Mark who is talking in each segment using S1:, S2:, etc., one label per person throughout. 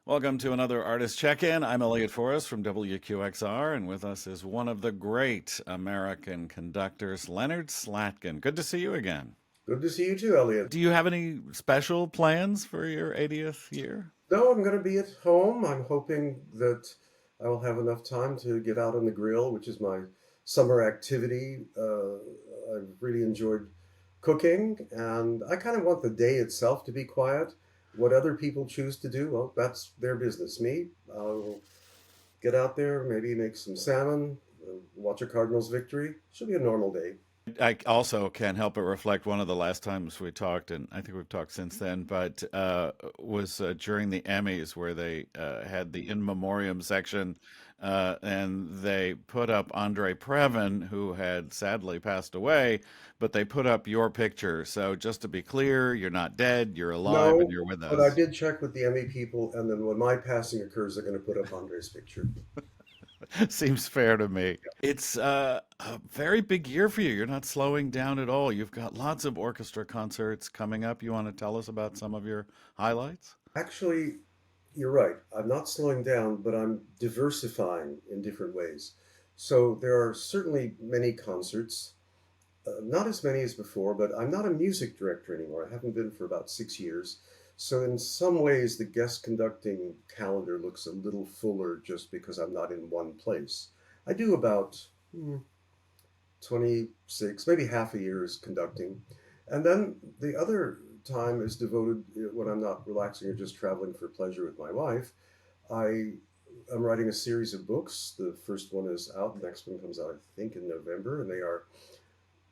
S1: Welcome to another Artist Check-In. I'm Elliott Forrest from WQXR, and with us is one of the great American conductors, Leonard Slatkin. Good to see you again.
S2: Good to see you too, Elliot.
S1: Do you have any special plans for your 80th year?
S2: No, I'm going to be at home. I'm hoping that I will have enough time to get out on the grill, which is my summer activity. I've really enjoyed cooking, and I kind of want the day itself to be quiet. What other people choose to do, well, that's their business. Me, I'll get out there, maybe make some salmon, watch a Cardinals victory. Should be a normal day.
S1: I also can't help but reflect one of the last times we talked, and I think we've talked since then, but was during the Emmys where they had the in memoriam section, and they put up Andre Previn, who had sadly passed away, but they put up your picture. So just to be clear, you're not dead, you're alive, and
S2: No,
S1: you're with
S2: but I
S1: us.
S2: did check with the Emmy people, and then when my passing occurs, they're going to put up Andre's picture.
S1: Seems fair to me. It's a very big year for you. You're not slowing down at all. You've got lots of orchestra concerts coming up. You want to tell us about some of your highlights?
S2: Actually, you're right. I'm not slowing down, but I'm diversifying in different ways. So there are certainly many concerts, not as many as before, but I'm not a music director anymore. I haven't been for about 6 years. So in some ways, the guest conducting calendar looks a little fuller just because I'm not in one place. I do about 26, maybe half a year is conducting. And then the other time is devoted when I'm not relaxing or just traveling for pleasure with my wife. I am writing a series of books. The first one is out, the next one comes out, I think, in November, and they are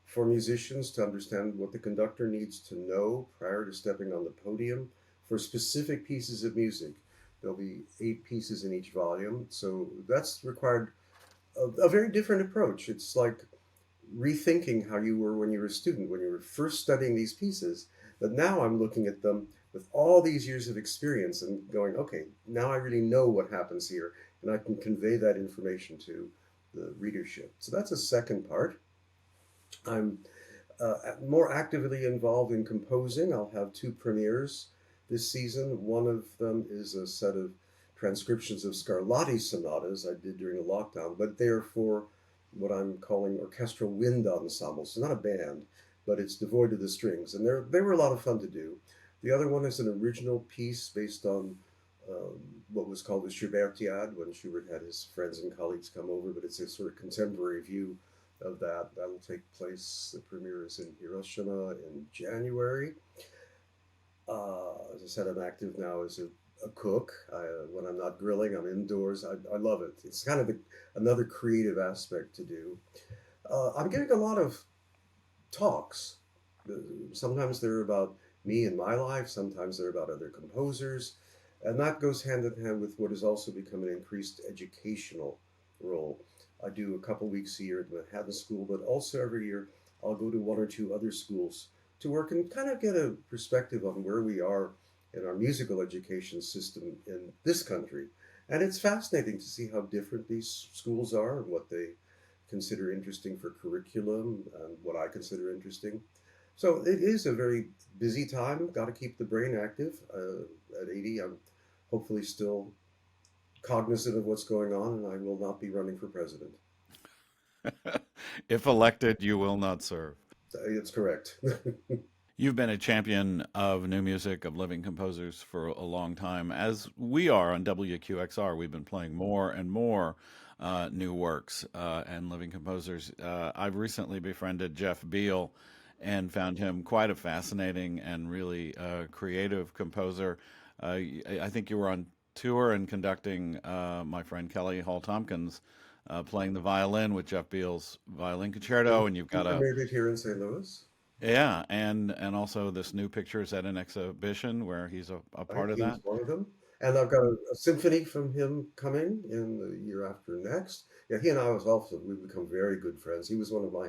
S2: for musicians to understand what the conductor needs to know prior to stepping on the podium for specific pieces of music. There'll be 8 pieces in each volume, so that's required a very different approach. It's like rethinking how you were when you were a student, when you were first studying these pieces. But now I'm looking at them with all these years of experience and going, okay, now I really know what happens here, and I can convey that information to the readership. So that's a second part. I'm more actively involved in composing. I'll have 2 premieres this season. One of them is a set of transcriptions of Scarlatti sonatas I did during the lockdown, but they're for what I'm calling orchestral wind ensembles. It's not a band, but it's devoid of the strings, and they were a lot of fun to do. The other one is an original piece based on um, what was called the Schubertiade when Schubert had his friends and colleagues come over, but it's a sort of contemporary view of that. That will take place. The premiere is in Hiroshima in January. As I said, I'm active now as a cook. When I'm not grilling, I'm indoors. I love it. It's kind of another creative aspect to do. I'm giving a lot of talks. Sometimes they're about me and my life, sometimes they're about other composers. And that goes hand in hand with what has also become an increased educational role. I do a couple weeks a year at the Manhattan School, but also every year I'll go to one or two other schools to work and kind of get a perspective on where we are in our musical education system in this country. And it's fascinating to see how different these schools are and what they consider interesting for curriculum and what I consider interesting. So it is a very busy time. Got to keep the brain active. At 80, I'm hopefully still cognizant of what's going on, and I will not be running for president.
S1: If elected, you will not serve.
S2: It's correct.
S1: You've been a champion of new music, of living composers for a long time. As we are on WQXR, we've been playing more and more new works and living composers. I've recently befriended Jeff Beal and found him quite a fascinating and really creative composer. I think you were on tour and conducting my friend Kelly Hall Tompkins playing the violin with Jeff Beal's violin
S2: he,
S1: concerto, and you've
S2: he
S1: got a
S2: premiered it here in St. Louis.
S1: yeah, and also this new picture is at an exhibition where he's a
S2: Right?
S1: part of
S2: He was
S1: that.
S2: one of them. And I've got a symphony from him coming in the year after next. Yeah, he and I was also, we've become very good friends. He was one of my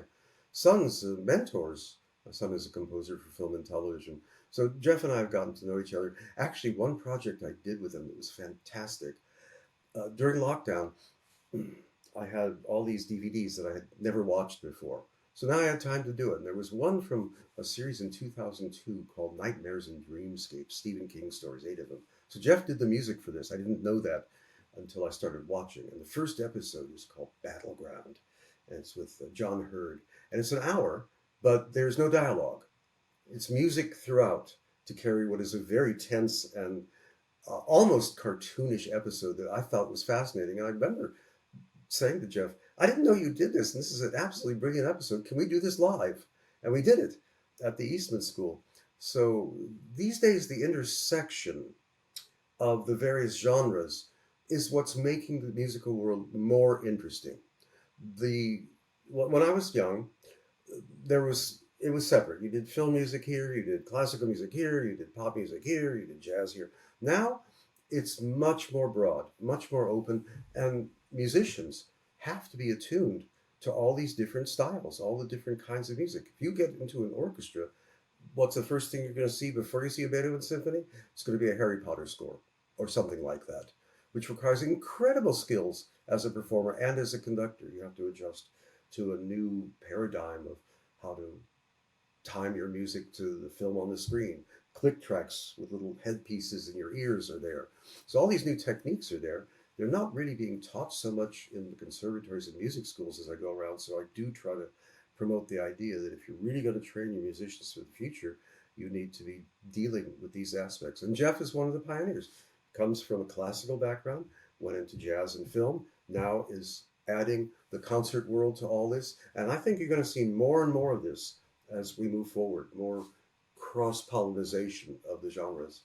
S2: son's mentors. My son is a composer for film and television. So Jeff and I have gotten to know each other. Actually, one project I did with him that was fantastic. During lockdown, I had all these DVDs that I had never watched before. So now I had time to do it. And there was one from a series in 2002 called Nightmares and Dreamscapes, Stephen King stories, 8 of them. So Jeff did the music for this. I didn't know that until I started watching. And the first episode is called Battleground, and it's with John Hurd, and it's an hour, but there's no dialogue. It's music throughout to carry what is a very tense and almost cartoonish episode that I thought was fascinating. And I remember saying to Jeff, I didn't know you did this. And this is an absolutely brilliant episode. Can we do this live? And we did it at the Eastman School. So these days, the intersection of the various genres is what's making the musical world more interesting. The When I was young, it was separate. You did film music here, you did classical music here, you did pop music here, you did jazz here. Now it's much more broad, much more open, and musicians have to be attuned to all these different styles, all the different kinds of music. If you get into an orchestra, what's the first thing you're going to see before you see a Beethoven symphony? It's going to be a Harry Potter score or something like that, which requires incredible skills as a performer and as a conductor. You have to adjust to a new paradigm of how to time your music to the film on the screen. Click tracks with little headpieces in your ears are there. So all these new techniques are there. They're not really being taught so much in the conservatories and music schools as I go around. So I do try to promote the idea that if you're really going to train your musicians for the future, you need to be dealing with these aspects. And Jeff is one of the pioneers. Comes from a classical background, went into jazz and film, now is adding the concert world to all this. And I think you're going to see more and more of this as we move forward, more cross-pollination of the genres.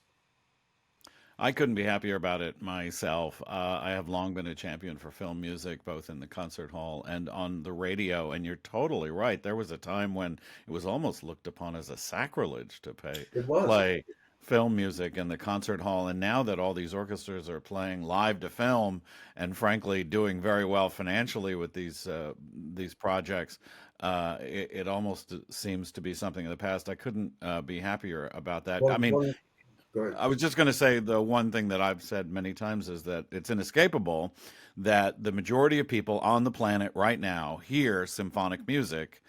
S1: I couldn't be happier about it myself. I have long been a champion for film music, both in the concert hall and on the radio. And you're totally right. There was a time when it was almost looked upon as a sacrilege to
S2: It was.
S1: play film music in the concert hall. And now that all these orchestras are playing live to film, and frankly doing very well financially with these projects, it almost seems to be something of the past. I couldn't be happier about that. I mean,
S2: One, go ahead.
S1: I was just going to say the one thing that I've said many times is that it's inescapable that the majority of people on the planet right now hear symphonic music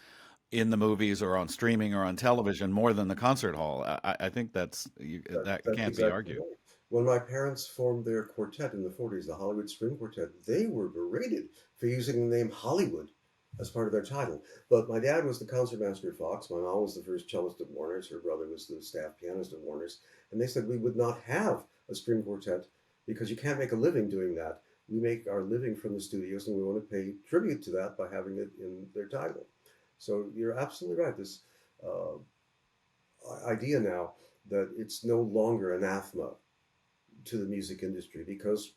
S1: in the movies or on streaming or on television more than the concert hall. I think that
S2: That's
S1: can't be
S2: exactly
S1: argued.
S2: right. When my parents formed their quartet in the 40s, the Hollywood String Quartet, they were berated for using the name Hollywood as part of their title. But my dad was the concertmaster at Fox. My mom was the first cellist at Warner's. Her brother was the staff pianist at Warner's. And they said we would not have a string quartet because you can't make a living doing that. We make our living from the studios, and we want to pay tribute to that by having it in their title. So you're absolutely right. This uh, idea now that it's no longer anathema to the music industry because,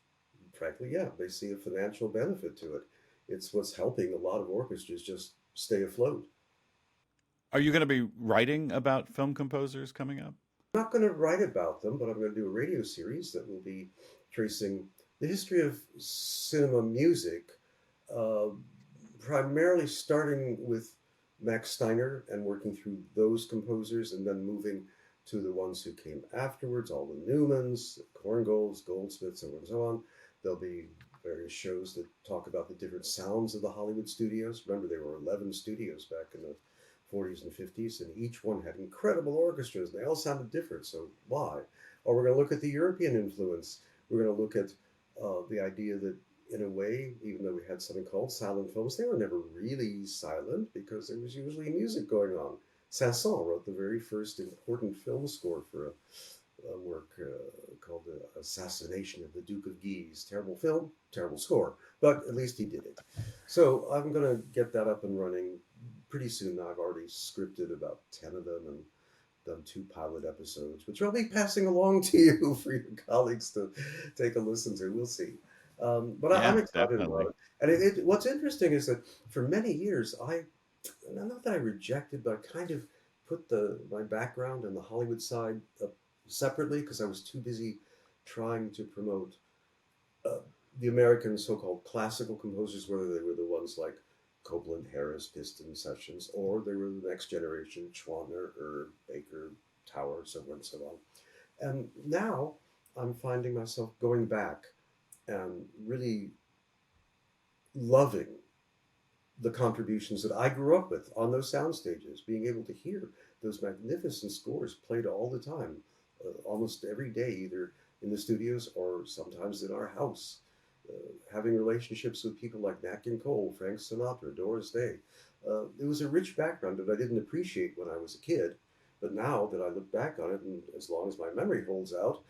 S2: frankly, yeah, they see a financial benefit to it. It's what's helping a lot of orchestras just stay afloat.
S1: Are you going to be writing about film composers coming up?
S2: I'm not going to write about them, but I'm going to do a radio series that will be tracing the history of cinema music, uh, primarily starting with Max Steiner and working through those composers and then moving to the ones who came afterwards, all the Newmans, Korngolds, Goldsmiths, and so on. There'll be various shows that talk about the different sounds of the Hollywood studios. Remember, there were 11 studios back in the 40s and 50s, and each one had incredible orchestras. They all sounded different, so why? Or we're going to look at the European influence. We're going to look at the idea that, in a way, even though we had something called silent films, they were never really silent because there was usually music going on. Saint-Saëns wrote the very first important film score for a work called The Assassination of the Duke of Guise. Terrible film, terrible score, but at least he did it. So I'm going to get that up and running pretty soon. I've already scripted about 10 of them and done 2 pilot episodes, which I'll be passing along to you for your colleagues to take a listen to. We'll see. But I'm
S1: Yeah,
S2: excited about
S1: definitely.
S2: it. And what's interesting is that for many years, not that I rejected, but I kind of put my background and the Hollywood side up separately because I was too busy trying to promote uh, the American so-called classical composers, whether they were the ones like Copland, Harris, Piston, Sessions, or they were the next generation, Schwanner, Erb, Baker, Tower, so on and so on. And now I'm finding myself going back and really loving the contributions that I grew up with on those sound stages, being able to hear those magnificent scores played all the time, almost every day, either in the studios or sometimes in our house, having relationships with people like Nat King Cole, Frank Sinatra, Doris Day. It was a rich background that I didn't appreciate when I was a kid, but now that I look back on it, and as long as my memory holds out,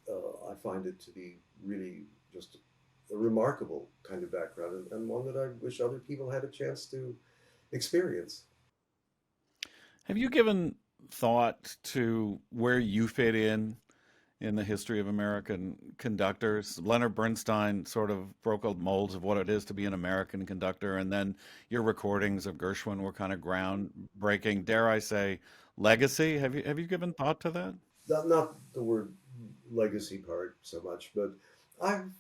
S2: I find it to be really just a remarkable kind of background, and one that I wish other people had a chance to experience.
S1: Have you given thought to where you fit in the history of American conductors? Leonard Bernstein sort of broke old molds of what it is to be an American conductor, and then your recordings of Gershwin were kind of groundbreaking. Dare I say, legacy? Have you given thought to that?
S2: Not the word legacy part so much, but I've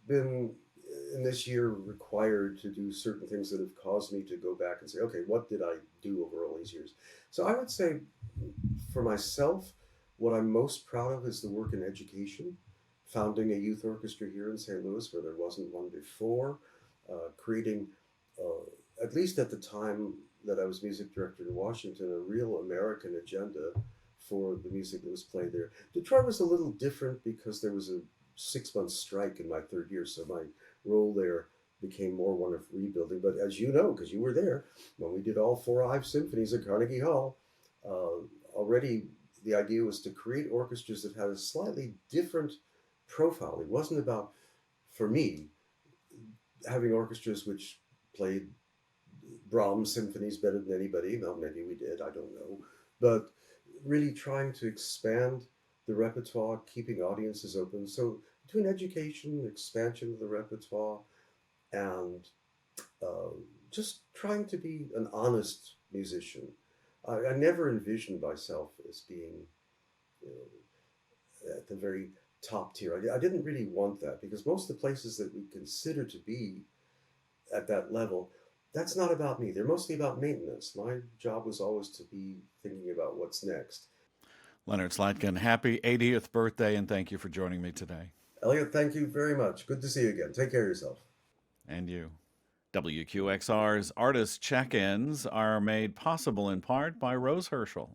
S2: been in this year required to do certain things that have caused me to go back and say, okay, what did I do over all these years? So I would say for myself, what I'm most proud of is the work in education, founding a youth orchestra here in St. Louis where there wasn't one before, creating, at least at the time that I was music director in Washington, a real American agenda for the music that was played there. Detroit was a little different because there was a 6 month strike in my third year, so my role there became more one of rebuilding. But as you know, because you were there, when we did all four Ives symphonies at Carnegie Hall, already the idea was to create orchestras that had a slightly different profile. It wasn't about, for me, having orchestras which played Brahms symphonies better than anybody. Well, maybe we did, I don't know. But really trying to expand the repertoire, keeping audiences open. So between education, expansion of the repertoire, and uh, just trying to be an honest musician. I never envisioned myself as being, you know, at the very top tier. I didn't really want that because most of the places that we consider to be at that level, that's not about me. They're mostly about maintenance. My job was always to be thinking about what's next.
S1: Leonard Slatkin, happy 80th birthday, and thank you for joining me today.
S2: Elliot, thank you very much. Good to see you again. Take care of yourself.
S1: And you. WQXR's artist check ins are made possible in part by Rose Hirschel.